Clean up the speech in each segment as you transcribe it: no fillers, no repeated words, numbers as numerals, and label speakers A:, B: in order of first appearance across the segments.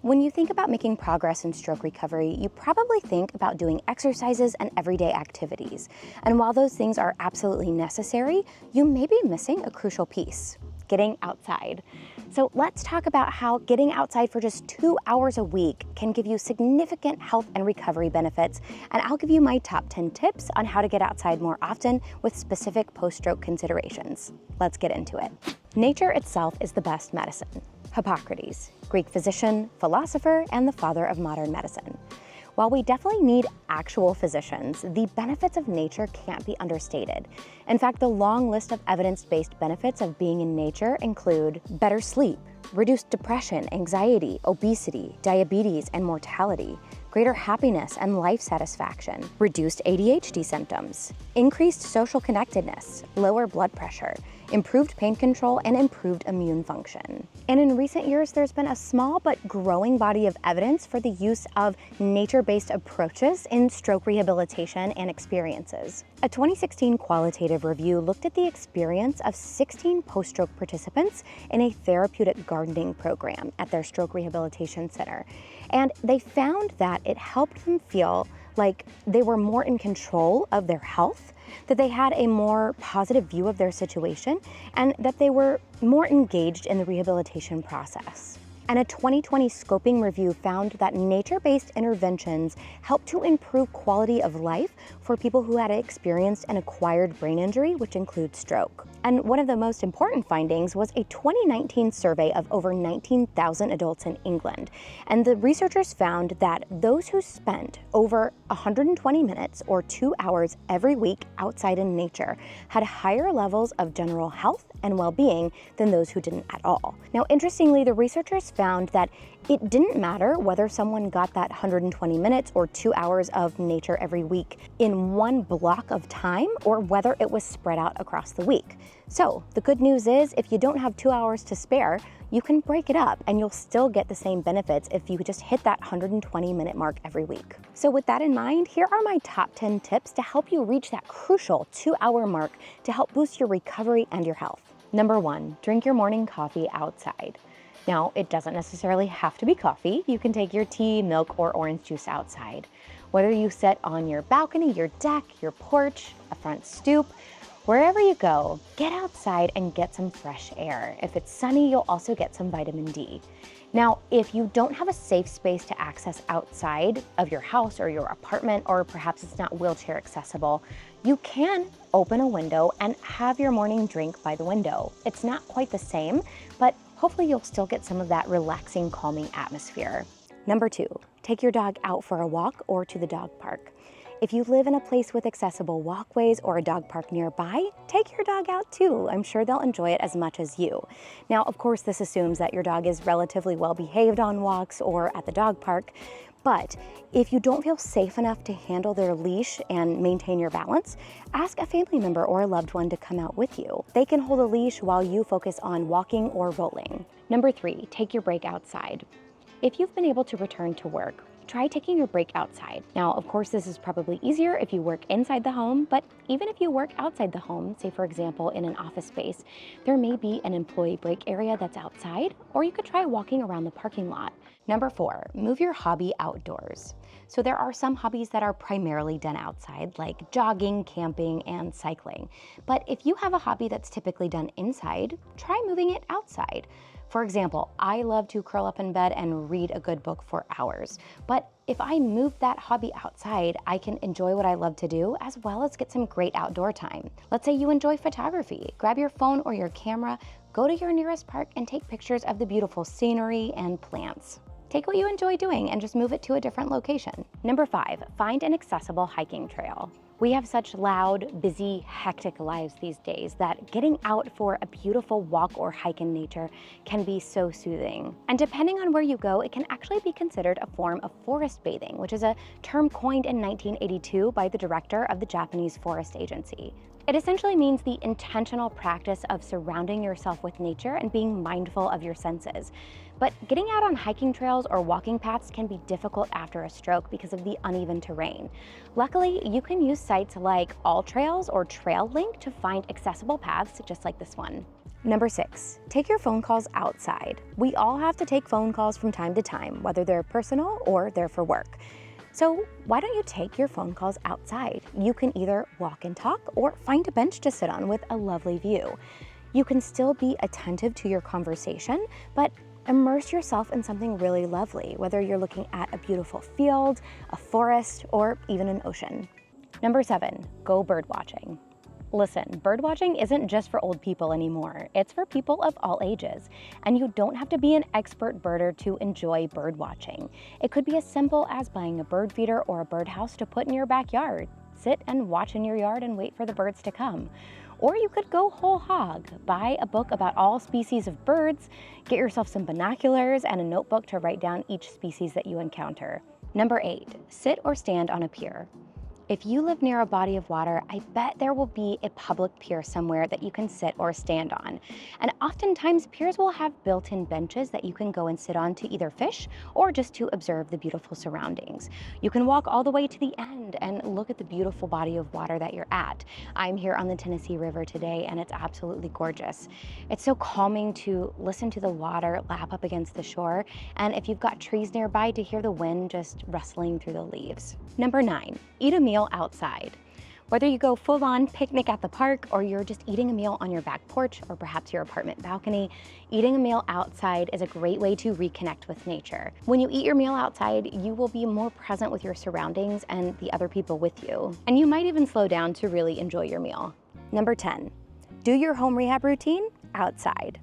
A: When you think about making progress in stroke recovery, you probably think about doing exercises and everyday activities. And while those things are absolutely necessary, you may be missing a crucial piece: getting outside. So let's talk about how getting outside for just 2 hours a week can give you significant health and recovery benefits. And I'll give you my top 10 tips on how to get outside more often with specific post-stroke considerations. Let's get into it. Nature itself is the best medicine. Hippocrates, Greek physician, philosopher, and the father of modern medicine. While we definitely need actual physicians, the benefits of nature can't be understated. In fact, the long list of evidence-based benefits of being in nature include better sleep, reduced depression, anxiety, obesity, diabetes, and mortality, greater happiness and life satisfaction, reduced ADHD symptoms, increased social connectedness, lower blood pressure, improved pain control, and improved immune function. And in recent years, there's been a small but growing body of evidence for the use of nature-based approaches in stroke rehabilitation and experiences. A 2016 qualitative review looked at the experience of 16 post-stroke participants in a therapeutic gardening program at their stroke rehabilitation center. And they found that it helped them feel like they were more in control of their health, that they had a more positive view of their situation, and that they were more engaged in the rehabilitation process. And a 2020 scoping review found that nature-based interventions help to improve quality of life for people who had experienced an acquired brain injury, which includes stroke. And one of the most important findings was a 2019 survey of over 19,000 adults in England. And the researchers found that those who spent over 120 minutes or 2 hours every week outside in nature had higher levels of general health and well-being than those who didn't at all. Now, interestingly, the researchers found that it didn't matter whether someone got that 120 minutes or 2 hours of nature every week in one block of time or whether it was spread out across the week. So the good news is, if you don't have 2 hours to spare, you can break it up and you'll still get the same benefits if you just hit that 120-minute mark every week. So with that in mind, here are my top 10 tips to help you reach that crucial 2-hour mark to help boost your recovery and your health. Number 1, drink your morning coffee outside. Now, it doesn't necessarily have to be coffee. You can take your tea, milk, or orange juice outside. Whether you sit on your balcony, your deck, your porch, a front stoop, wherever you go, get outside and get some fresh air. If it's sunny, you'll also get some vitamin D. Now, if you don't have a safe space to access outside of your house or your apartment, or perhaps it's not wheelchair accessible, you can open a window and have your morning drink by the window. It's not quite the same, but hopefully you'll still get some of that relaxing, calming atmosphere. Number 2, take your dog out for a walk or to the dog park. If you live in a place with accessible walkways or a dog park nearby, take your dog out too. I'm sure they'll enjoy it as much as you. Now, of course, this assumes that your dog is relatively well behaved on walks or at the dog park. But if you don't feel safe enough to handle their leash and maintain your balance, ask a family member or a loved one to come out with you. They can hold a leash while you focus on walking or rolling. Number 3, take your break outside. If you've been able to return to work, try taking your break outside. Now, of course, this is probably easier if you work inside the home, but even if you work outside the home, say for example in an office space, there may be an employee break area that's outside, or you could try walking around the parking lot. Number 4, move your hobby outdoors. So there are some hobbies that are primarily done outside, like jogging, camping, and cycling. But if you have a hobby that's typically done inside, try moving it outside. For example, I love to curl up in bed and read a good book for hours. But if I move that hobby outside, I can enjoy what I love to do as well as get some great outdoor time. Let's say you enjoy photography. Grab your phone or your camera, go to your nearest park and take pictures of the beautiful scenery and plants. Take what you enjoy doing and just move it to a different location. Number 5, find an accessible hiking trail. We have such loud, busy, hectic lives these days that getting out for a beautiful walk or hike in nature can be so soothing. And depending on where you go, it can actually be considered a form of forest bathing, which is a term coined in 1982 by the director of the Japanese Forest Agency. It essentially means the intentional practice of surrounding yourself with nature and being mindful of your senses. But getting out on hiking trails or walking paths can be difficult after a stroke because of the uneven terrain. Luckily, you can use sites like All Trails or TrailLink to find accessible paths just like this one. Number 6, take your phone calls outside. We all have to take phone calls from time to time, whether they're personal or they're for work. So why don't you take your phone calls outside? You can either walk and talk or find a bench to sit on with a lovely view. You can still be attentive to your conversation, but immerse yourself in something really lovely, whether you're looking at a beautiful field, a forest, or even an ocean. Number 7, go bird watching. Listen, bird watching isn't just for old people anymore. It's for people of all ages. And you don't have to be an expert birder to enjoy bird watching. It could be as simple as buying a bird feeder or a birdhouse to put in your backyard. Sit and watch in your yard and wait for the birds to come. Or you could go whole hog, buy a book about all species of birds, get yourself some binoculars and a notebook to write down each species that you encounter. Number 8, sit or stand on a pier. If you live near a body of water, I bet there will be a public pier somewhere that you can sit or stand on. And oftentimes piers will have built-in benches that you can go and sit on to either fish or just to observe the beautiful surroundings. You can walk all the way to the end and look at the beautiful body of water that you're at. I'm here on the Tennessee River today and it's absolutely gorgeous. It's so calming to listen to the water lap up against the shore, and if you've got trees nearby, to hear the wind just rustling through the leaves. Number 9, eat a meal outside. Whether you go full-on picnic at the park or you're just eating a meal on your back porch or perhaps your apartment balcony, eating a meal outside is a great way to reconnect with nature. When you eat your meal outside, you will be more present with your surroundings and the other people with you. And you might even slow down to really enjoy your meal. Number 10, do your home rehab routine outside.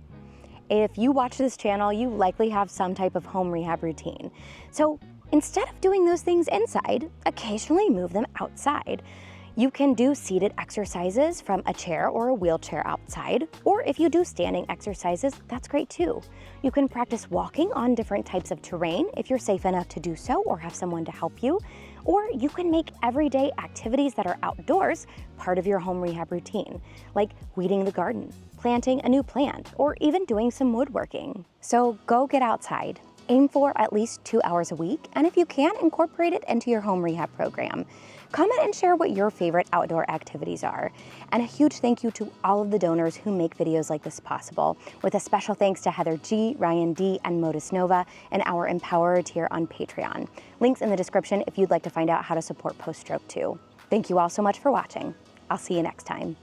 A: If you watch this channel, you likely have some type of home rehab routine. So instead of doing those things inside, occasionally move them outside. You can do seated exercises from a chair or a wheelchair outside, or if you do standing exercises, that's great too. You can practice walking on different types of terrain if you're safe enough to do so or have someone to help you, or you can make everyday activities that are outdoors part of your home rehab routine, like weeding the garden, planting a new plant, or even doing some woodworking. So go get outside. Aim for at least 2 hours a week, and if you can, incorporate it into your home rehab program. Comment and share what your favorite outdoor activities are. And a huge thank you to all of the donors who make videos like this possible, with a special thanks to Heather G, Ryan D, and Modus Nova, and our Empowerer tier on Patreon. Links in the description if you'd like to find out how to support Post Stroke too. Thank you all so much for watching. I'll see you next time.